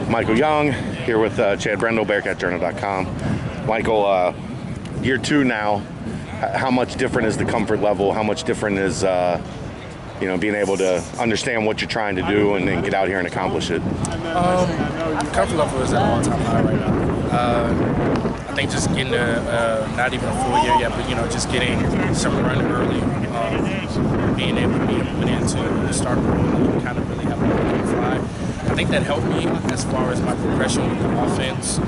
Michael Young here with Chad Brendel, BearcatJournal.com. Michael, year 2 now. How much different is the comfort level? How much different is being able to understand what you're trying to do and then get out here and accomplish it? Comfort level is at an all-time high right now. I think just getting not even a full year yet, but just getting some run early, being able to be put into the start role and kind of really have a look on the fly. I think that helped me as far as my progression with the offense.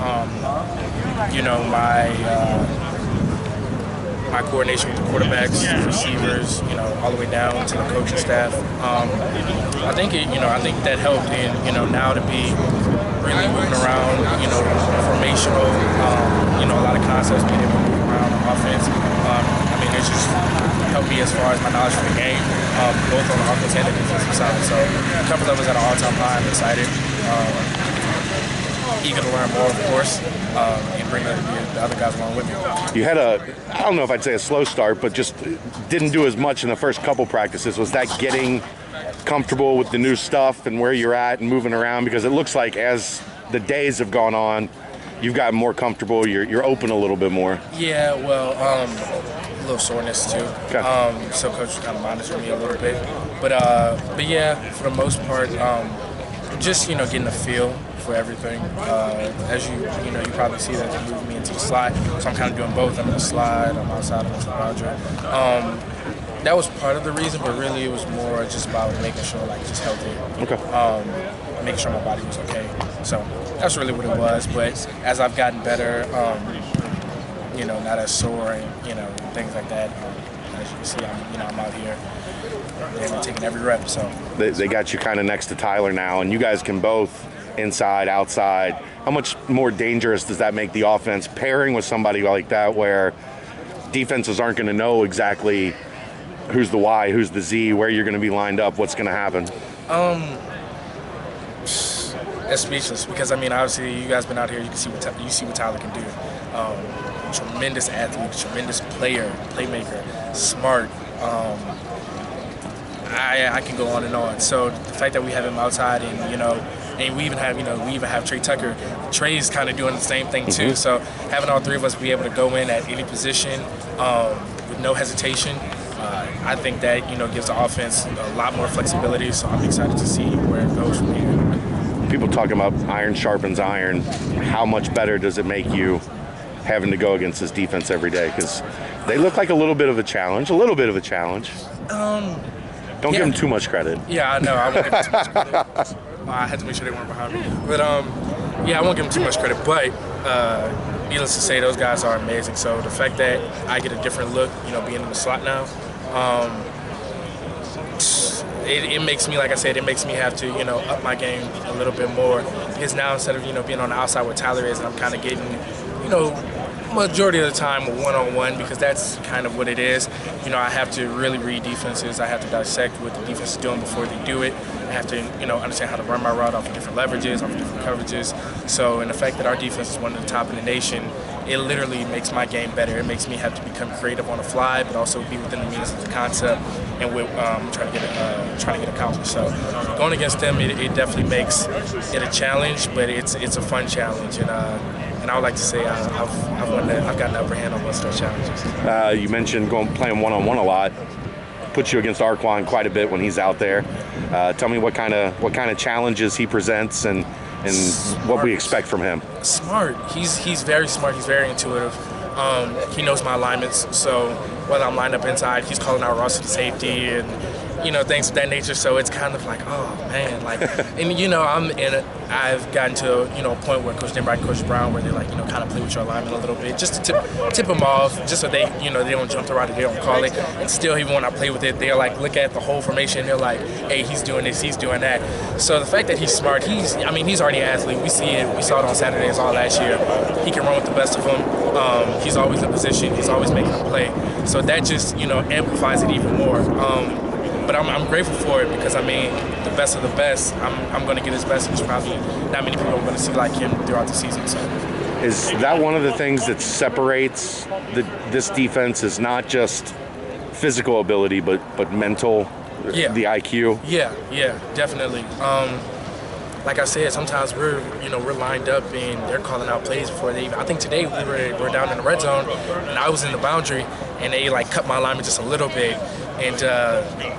My coordination with the quarterbacks, receivers, all the way down to the coaching staff. I think that helped, and now to be really moving around, formational, a lot of concepts being able to move around on offense. It's just helped me as far as my knowledge of the game, both on the offense and the defensive side. So comfort level is at an all-time high. I'm excited. Eager to learn more, of course, and bring the other guys along with me. You had I don't know if I'd say a slow start, but just didn't do as much in the first couple practices. Was that getting comfortable with the new stuff and where you're at and moving around? Because it looks like as the days have gone on, you've gotten more comfortable, you're open a little bit more. Yeah, well, a little soreness too. Okay. So coach was kind of monitoring me a little bit. But yeah, for the most part, just, getting a feel for everything. As you probably see that they moved me into the slide. So I'm kind of doing both. I'm in the slide, I'm outside, I'm in the boundary. That was part of the reason, but really it was more just about making sure, just healthy. Okay. Making sure my body was okay. So that's really what it was. But as I've gotten better, not as sore and things like that. As you can see, I'm out here and taking every rep. So they got you kind of next to Tyler now, and you guys can both inside, outside. How much more dangerous does that make the offense pairing with somebody like that, where defenses aren't going to know exactly who's the Y, who's the Z, where you're going to be lined up, what's going to happen? That's speechless, because obviously you guys been out here, you see what Tyler can do. Tremendous athlete, tremendous player, playmaker, smart. I can go on and on. So the fact that we have him outside, and we even have Trey Tucker. Trey's kind of doing the same thing too. So having all three of us be able to go in at any position with no hesitation, I think that gives the offense a lot more flexibility. So I'm excited to see where it goes from here. People talking about iron sharpens iron. How much better does it make you having to go against this defense every day? Because they look like a little bit of a challenge. Don't give them too much credit. Yeah, I know. I won't give them too much credit. I had to make sure they weren't behind me. But I won't give them too much credit. But needless to say, those guys are amazing. So the fact that I get a different look, being in the slot now, it makes me, like I said, it makes me have to, up my game a little bit more. Because now instead of, being on the outside where Tyler is, and I'm kind of getting, majority of the time one-on-one, because that's kind of what it is. I have to really read defenses. I have to dissect what the defense is doing before they do it. I have to, understand how to run my route off of different leverages, off of different coverages. So, and the fact that our defense is one of the top in the nation, it literally makes my game better. It makes me have to become creative on the fly, but also be within the means of the concept and what trying to get accomplished. So, going against them, it definitely makes it a challenge, but it's a fun challenge. And I would like to say I've got an upper hand on most of those challenges. You mentioned playing one-on-one a lot. Puts you against Arquan quite a bit when he's out there. Tell me what kind of challenges he presents and what we expect from him. Smart. He's very smart. He's very intuitive. He knows my alignments. So whether I'm lined up inside, he's calling out Ross to the safety and things of that nature. So it's kind of like, oh man, and I've gotten to a point where Coach Denbright and Coach Brown, where they kind of play with your alignment a little bit, just to tip them off, just so they they don't jump the route, they don't call it. And still, even when I play with it, they're look at the whole formation. They're like, hey, he's doing this, he's doing that. So the fact that he's smart, he's already an athlete. We see it. We saw it on Saturdays all last year. He can run with the best of them. He's always in position. He's always making a play. So that just amplifies it even more. But I'm grateful for it, because the best of the best, I'm going to get his best. There's probably not many people are going to see like him throughout the season. So is that one of the things that separates this defense? Is not just physical ability, but mental, the IQ? Yeah, definitely. like I said, sometimes we're lined up and they're calling out plays before they even. I think today we're down in the red zone and I was in the boundary and they like cut my alignment just a little bit. And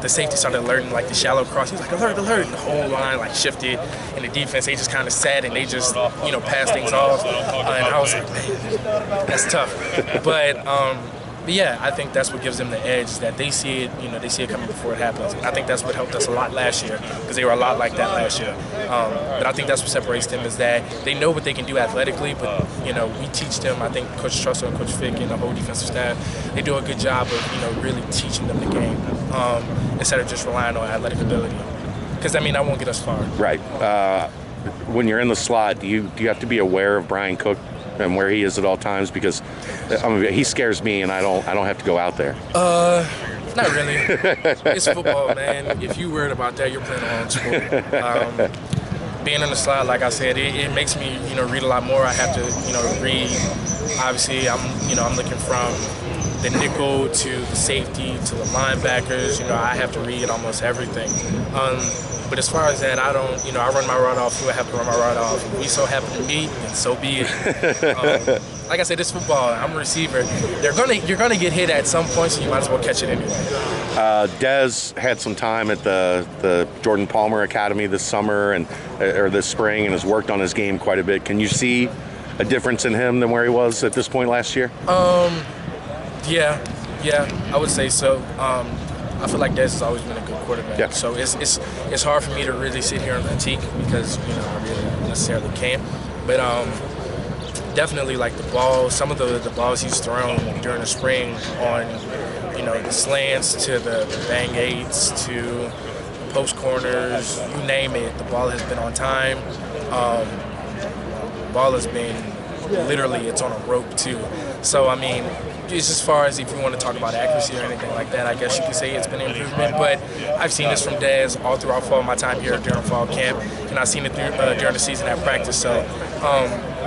the safety started alerting like the shallow cross. He's like, alert, alert. And the whole line like shifted. And the defense, they just kind of sat and they just, passed things off. And I was like, man, that's tough. But yeah, I think that's what gives them the edge, that they see it, they see it coming before it happens. I think that's what helped us a lot last year, because they were a lot like that last year. But I think that's what separates them, is that they know what they can do athletically, but, we teach them. I think Coach Trussell and Coach Fick and the whole defensive staff, they do a good job of, really teaching them the game instead of just relying on athletic ability. Because, that won't get us far. Right. When you're in the slot, do you have to be aware of Brian Cook and where he is at all times? Because he scares me, and I don't have to go out there. Not really. It's football, man. If you're worried about that, you're playing the wrong sport. Being in the slot, like I said, it makes me, read a lot more. I have to, read. Obviously, I'm looking from the nickel to the safety to the linebackers. I have to read almost everything. But as far as that, I don't, I run my rod off who I have to run my rod off. If we so happen to meet, then so be it. Like I said, it's football. I'm a receiver. You're gonna get hit at some point, so you might as well catch it anyway. Dez had some time at the Jordan Palmer Academy this summer or this spring, and has worked on his game quite a bit. Can you see a difference in him than where he was at this point last year? Yeah, I would say so. I feel like Dez has always been a good quarterback. Yeah. So it's hard for me to really sit here and critique, because I really necessarily can't. But definitely like the balls, some of the balls he's thrown during the spring on, the slants to the bang eights to the post corners, you name it, the ball has been on time. The ball has been literally, it's on a rope too. So just as far as if you want to talk about accuracy or anything like that, I guess you could say it's been an improvement. But I've seen this from Dez all throughout fall, my time here during fall camp, and I've seen it during the season at practice. So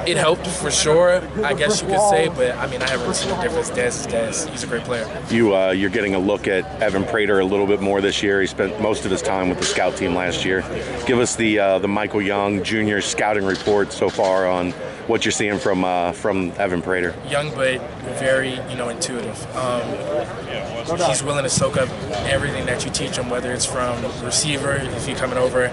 it helped for sure, I guess you could say. But I haven't really seen a difference. Dez is Dez. He's a great player. You're getting a look at Evan Prater a little bit more this year. He spent most of his time with the scout team last year. Give us the Michael Young Jr. scouting report so far on what you're seeing from Evan Prater. Young, but very intuitive. He's willing to soak up everything that you teach him, whether it's from receiver, if you're coming over,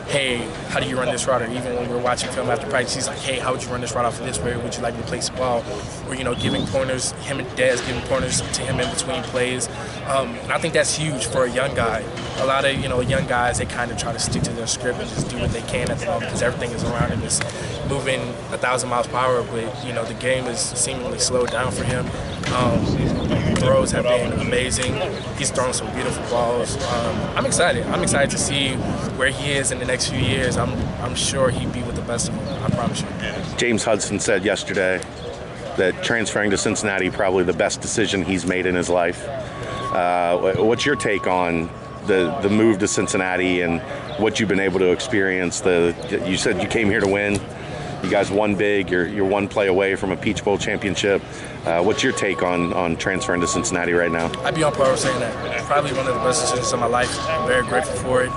hey, how do you run this route? Or even when we're watching film after practice, he's like, hey, how would you run this route off of this? Where would you like me to place the ball? Or, giving pointers, him and Dez giving pointers to him in between plays. And I think that's huge for a young guy. A lot of, young guys, they kind of try to stick to their script and just do what they can at the moment, because everything is around him is moving 1,000 miles per hour. But, the game is seemingly slowed down for him. Throws have been amazing. He's thrown some beautiful balls. I'm excited. I'm excited to see where he is in the next few years. I'm sure he'd be with the best of them. I promise you. James Hudson said yesterday that transferring to Cincinnati probably the best decision he's made in his life. What's your take on the move to Cincinnati and what you've been able to experience? You said you came here to win. You guys won big. You're one play away from a Peach Bowl championship. What's your take on transferring to Cincinnati right now? I'd be on par with saying that. Probably one of the best decisions of my life. I'm very grateful for it.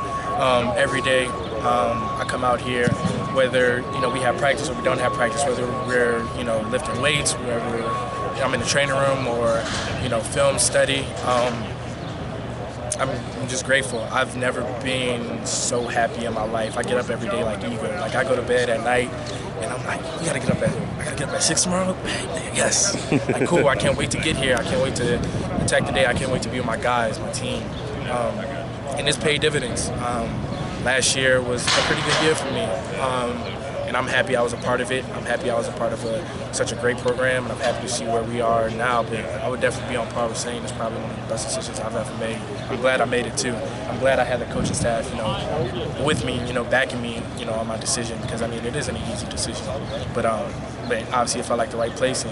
Every day I come out here, whether we have practice or we don't have practice, whether we're lifting weights, whether I'm in the training room or film study. I'm just grateful. I've never been so happy in my life. I get up every day like eager. Like I go to bed at night and I'm like, I gotta get up at 6 tomorrow? Yes. Like cool, I can't wait to get here. I can't wait to attack the day. I can't wait to be with my guys, my team. And it's paid dividends. Last year was a pretty good year for me. And I'm happy I was a part of it. I'm happy I was a part of such a great program, and I'm happy to see where we are now. But I would definitely be on par with saying it's probably one of the best decisions I've ever made. I'm glad I made it too. I'm glad I had the coaching staff, with me, backing me, on my decision, because it isn't an easy decision. But obviously it felt like the right place, and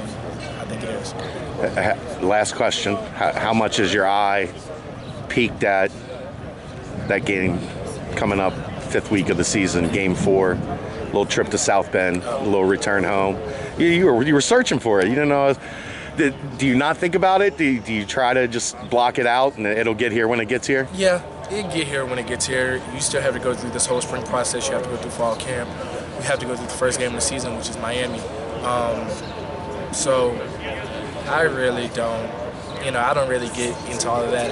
I think it is. Last question: how much is your eye peaked at that game coming up, 5th week of the season, Game 4? Little trip to South Bend, a little return home. You were searching for it. You didn't know. Do you not think about it? Do you try to just block it out and it'll get here when it gets here? Yeah, it get here when it gets here. You still have to go through this whole spring process. You have to go through fall camp. You have to go through the first game of the season, which is Miami. So I really don't, I don't really get into all of that.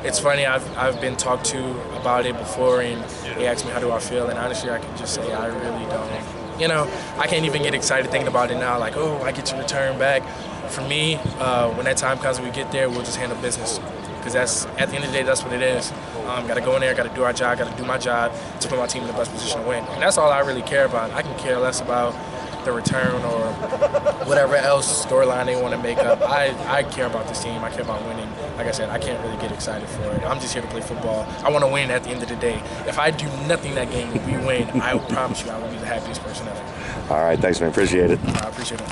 It's funny, I've been talked to about it before, and they asked me how do I feel, and honestly I can just say I really don't. I can't even get excited thinking about it now, like, oh, I get to return back. For me, when that time comes and we get there, we'll just handle business. Because that's, at the end of the day, that's what it is. Got to go in there, got to do our job, got to do my job to put my team in the best position to win. And that's all I really care about. I can care less about the return or whatever else storyline they want to make up. I care about this team. I care about winning. Like I said, I can't really get excited for it. I'm just here to play football. I want to win at the end of the day. If I do nothing that game and we win, I promise you I will be the happiest person ever. All right, thanks, man. Appreciate it. I appreciate it.